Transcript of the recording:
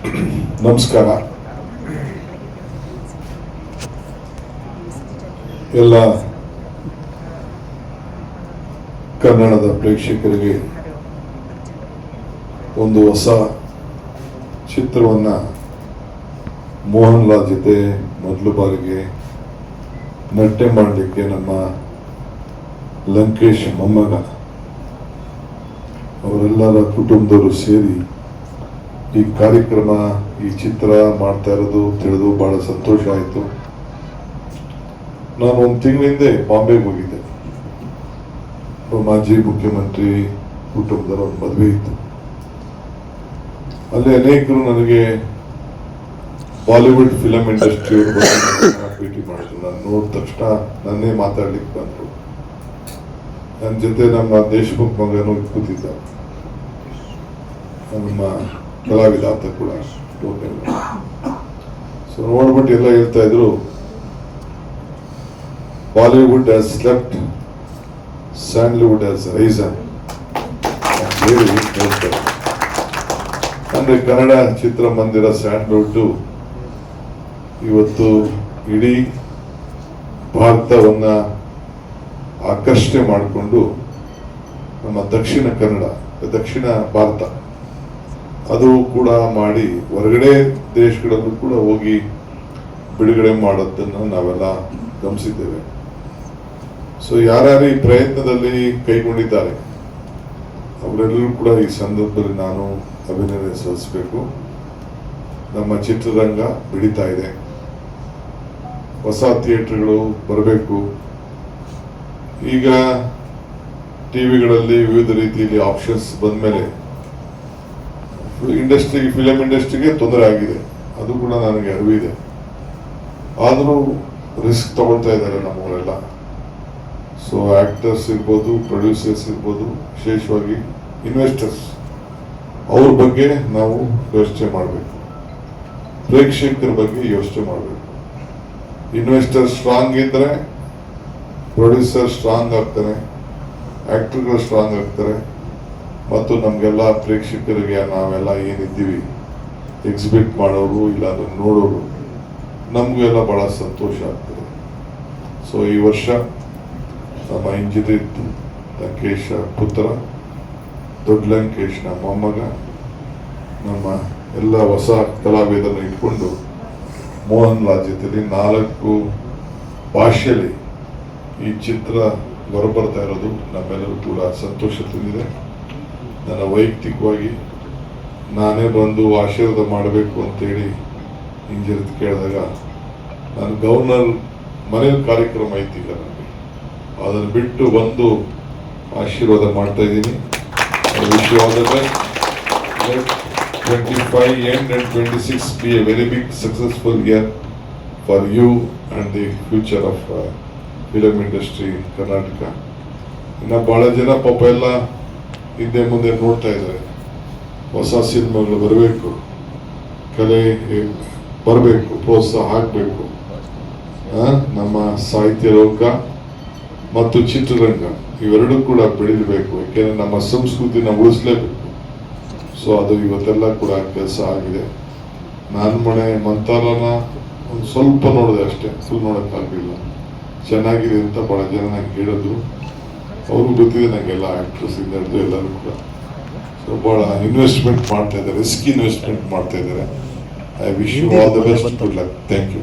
ನಮಸ್ಕಾರ. ಎಲ್ಲ ಕನ್ನಡದ ಪ್ರೇಕ್ಷಕರಿಗೆ ಒಂದು ಹೊಸ ಚಿತ್ರವನ್ನ ಮೋಹನ್ ಲಾಲ್ ಜೊತೆ ಮೊದಲು ಬಾರಿಗೆ ನಟನೆ ಮಾಡಲಿಕ್ಕೆ ನಮ್ಮ ಲಂಕೇಶ್ ಮೊಮ್ಮಗ ಅವರೆಲ್ಲರ ಕುಟುಂಬದವರು ಸೇರಿ ಈ ಕಾರ್ಯಕ್ರಮ, ಈ ಚಿತ್ರ ಮಾಡ್ತಾ ಇರೋದು ತಿಳಿದು ಬಹಳ ಸಂತೋಷ ಆಯಿತು. ನಾನು ಒಂದು ತಿಂಗಳ ಹಿಂದೆ ಬಾಂಬೆಗೆ ಹೋಗಿದ್ದೆ. ಮಾಜಿ ಮುಖ್ಯಮಂತ್ರಿ ಕುಟುಂಬದವರ ಒಂದು ಮದುವೆ ಇತ್ತು. ಅಲ್ಲಿ ಅನೇಕರು ನನಗೆ ಬಾಲಿವುಡ್ ಫಿಲಂ ಇಂಡಸ್ಟ್ರಿ ಭೇಟಿ ಮಾಡಿದ್ರು. ನಾನು ನೋಡಿದ ತಕ್ಷಣ ನನ್ನೇ ಮಾತಾಡ್ಲಿಕ್ಕೆ ಬಂದರು. ನನ್ನ ಜೊತೆ ನಮ್ಮ ದೇಶಮುಖ್ ಮಗನೂ ಕೂತಿದ್ದ, ನಮ್ಮ ಕಲಾವಿದ ಅಂತ ಕೂಡ. ಸೊ ನೋಡ್ಬಿಟ್ಟು ಎಲ್ಲ ಹೇಳ್ತಾ ಇದ್ರು, Bollywood has slept, Sandalwood has resin ಅಂತ ಹೇಳಿ ಹೇಳ್ತಾರೆ. ಅಂದ್ರೆ ಕನ್ನಡ ಚಿತ್ರಮಂದಿರ ಸ್ಯಾಂಡಲ್ವುಡ್ ಇವತ್ತು ಇಡೀ ಭಾರತವನ್ನ ಆಕರ್ಷಣೆ ಮಾಡಿಕೊಂಡು ನಮ್ಮ ದಕ್ಷಿಣ ಭಾರತ ಅದು ಕೂಡ ಮಾಡಿ ಹೊರಗಡೆ ದೇಶಗಳಲ್ಲೂ ಕೂಡ ಹೋಗಿ ಬಿಡುಗಡೆ ಮಾಡೋದನ್ನು ನಾವೆಲ್ಲ ಗಮನಿಸಿದ್ದೇವೆ. ಸೊ ಯಾರ್ಯಾರು ಈ ಪ್ರಯತ್ನದಲ್ಲಿ ಕೈಗೊಂಡಿದ್ದಾರೆ ಅವರೆಲ್ಲರೂ ಕೂಡ ಈ ಸಂದರ್ಭದಲ್ಲಿ ನಾನು ಅಭಿನಂದನೆ ಸಲ್ಲಿಸಬೇಕು. ನಮ್ಮ ಚಿತ್ರರಂಗ ಬೆಳೀತಾ ಇದೆ, ಹೊಸ ಥಿಯೇಟರ್ಗಳು ಬರಬೇಕು. ಈಗ ಟಿವಿಗಳಲ್ಲಿ ವಿವಿಧ ರೀತಿಯಲ್ಲಿ ಆಪ್ಷನ್ಸ್ ಬಂದ ಮೇಲೆ ಫಿಲಂ ಇಂಡಸ್ಟ್ರಿಗೆ ತೊಂದರೆ ಆಗಿದೆ, ಅದು ಕೂಡ ನನಗೆ ಅರಿವಿದೆ. ಆದರೂ ರಿಸ್ಕ್ ತಗೊಳ್ತಾ ಇದ್ದಾರೆ ನಮ್ಮವರೆಲ್ಲ. ಸೊ ಆಕ್ಟರ್ಸ್ ಇರ್ಬೋದು, ಪ್ರೊಡ್ಯೂಸರ್ಸ್ ಇರ್ಬೋದು, ವಿಶೇಷವಾಗಿ ಇನ್ವೆಸ್ಟರ್ಸ್, ಅವ್ರ ಬಗ್ಗೆ ನಾವು ಯೋಚನೆ ಮಾಡಬೇಕು. ಪ್ರೇಕ್ಷಕರ ಬಗ್ಗೆ ಯೋಚನೆ ಮಾಡಬೇಕು. ಇನ್ವೆಸ್ಟರ್ ಸ್ಟ್ರಾಂಗ್ ಇದ್ರೆ ಪ್ರೊಡ್ಯೂಸರ್ ಸ್ಟ್ರಾಂಗ್ ಆಗ್ತಾರೆ, ಆಕ್ಟರ್ಗಳು ಸ್ಟ್ರಾಂಗ್ ಆಗ್ತಾರೆ, ಮತ್ತು ನಮಗೆಲ್ಲ ಪ್ರೇಕ್ಷಕರಿಗೆ ನಾವೆಲ್ಲ ಏನಿದ್ದೀವಿ ಎಕ್ಸಿಬಿಟ್ ಮಾಡೋರು ಇಲ್ಲ ಅದನ್ನು ನೋಡೋರು ನಮಗೆಲ್ಲ ಬಹಳ ಸಂತೋಷ ಆಗ್ತದೆ. ಸೊ ಈ ವರ್ಷ ನಮ್ಮ ಇಂಜಿನಿಯರ್ ಲಂಕೇಶ ಪುತ್ರ, ದೊಡ್ಡ ಲಂಕೇಶ್ನ ಮೊಮ್ಮಗ, ನಮ್ಮ ಎಲ್ಲ ಹೊಸ ಕಲಾವಿದರನ್ನು ಇಟ್ಕೊಂಡು ಮೋಹನ್ ಲಾಲ್ ಜೊತೆಲಿ 4 ಭಾಷೆಯಲ್ಲಿ ಈ ಚಿತ್ರ ಹೊರಬರ್ತಾ ಇರೋದು ನಮ್ಮೆಲ್ಲರೂ ಕೂಡ ಸಂತೋಷ ತಂದಿದೆ. ನನ್ನ ವೈಯಕ್ತಿಕವಾಗಿ ನಾನೇ ಬಂದು ಆಶೀರ್ವಾದ ಮಾಡಬೇಕು ಅಂತೇಳಿ ಇಂಜಿನಿಯರ್ ಕೇಳಿದಾಗ, ನಾನು ಗವರ್ನರ್ ಮನೇಲಿ ಕಾರ್ಯಕ್ರಮ ಐತಿಲ್ಲ ನನಗೆ, ಅದನ್ನು ಬಿಟ್ಟು ಬಂದು ಆಶೀರ್ವಾದ ಮಾಡ್ತಾ ಇದ್ದೀನಿ. ವಿಷಯವಾದರೆ 25 end and 26 be a very big successful year for you and the future of film industry in Karnataka. ಇನ್ನು ಬಹಳ ಜನ ಪಾಪ ಎಲ್ಲ ಹಿಂದೆ ಮುಂದೆ ನೋಡ್ತಾ ಇದ್ದಾರೆ. ಹೊಸ ಸಿನಿಮಾಗಳು ಬರಬೇಕು, ಕಲೆ ಬರಬೇಕು, ಪ್ರೋತ್ಸಾಹ ಆಗಬೇಕು. ನಮ್ಮ ಸಾಹಿತ್ಯ ಲೋಕ ಮತ್ತು ಚಿತ್ರರಂಗ ಇವೆರಡೂ ಕೂಡ ಬೆಳೀಬೇಕು. ಯಾಕೆಂದ್ರೆ ನಮ್ಮ ಸಂಸ್ಕೃತಿನ ಉಳಿಸ್ಲೇಬೇಕು. ಸೊ ಅದು ಇವತ್ತೆಲ್ಲ ಕೂಡ ಕೆಲಸ ಆಗಿದೆ. ನಾನು ಮನೆ ಮಂತಾಲನ ಒಂದು ಸ್ವಲ್ಪ ನೋಡಿದೆ ಅಷ್ಟೇ, ಫುಲ್ ನೋಡೋಕ್ಕಾಗಲಿಲ್ಲ. ಚೆನ್ನಾಗಿದೆ ಅಂತ ಬಹಳ ಜನ ನಂಗೆ ಹೇಳಿದ್ರು. ಅವರು ಗೊತ್ತಿದೆ ನನಗೆಲ್ಲ ಆಕ್ಟ್ರೆಸ್ ಇದ್ದು ಎಲ್ಲರೂ ಕೂಡ. ಸೊ ಬಹಳ ಇನ್ವೆಸ್ಟ್ಮೆಂಟ್ ಮಾಡ್ತಾ ಇದ್ದಾರೆ, ರಿಸ್ಕ್ ಇನ್ವೆಸ್ಟ್ಮೆಂಟ್ ಮಾಡ್ತಾ ಇದ್ದಾರೆ. I wish you all the best, good luck, thank you.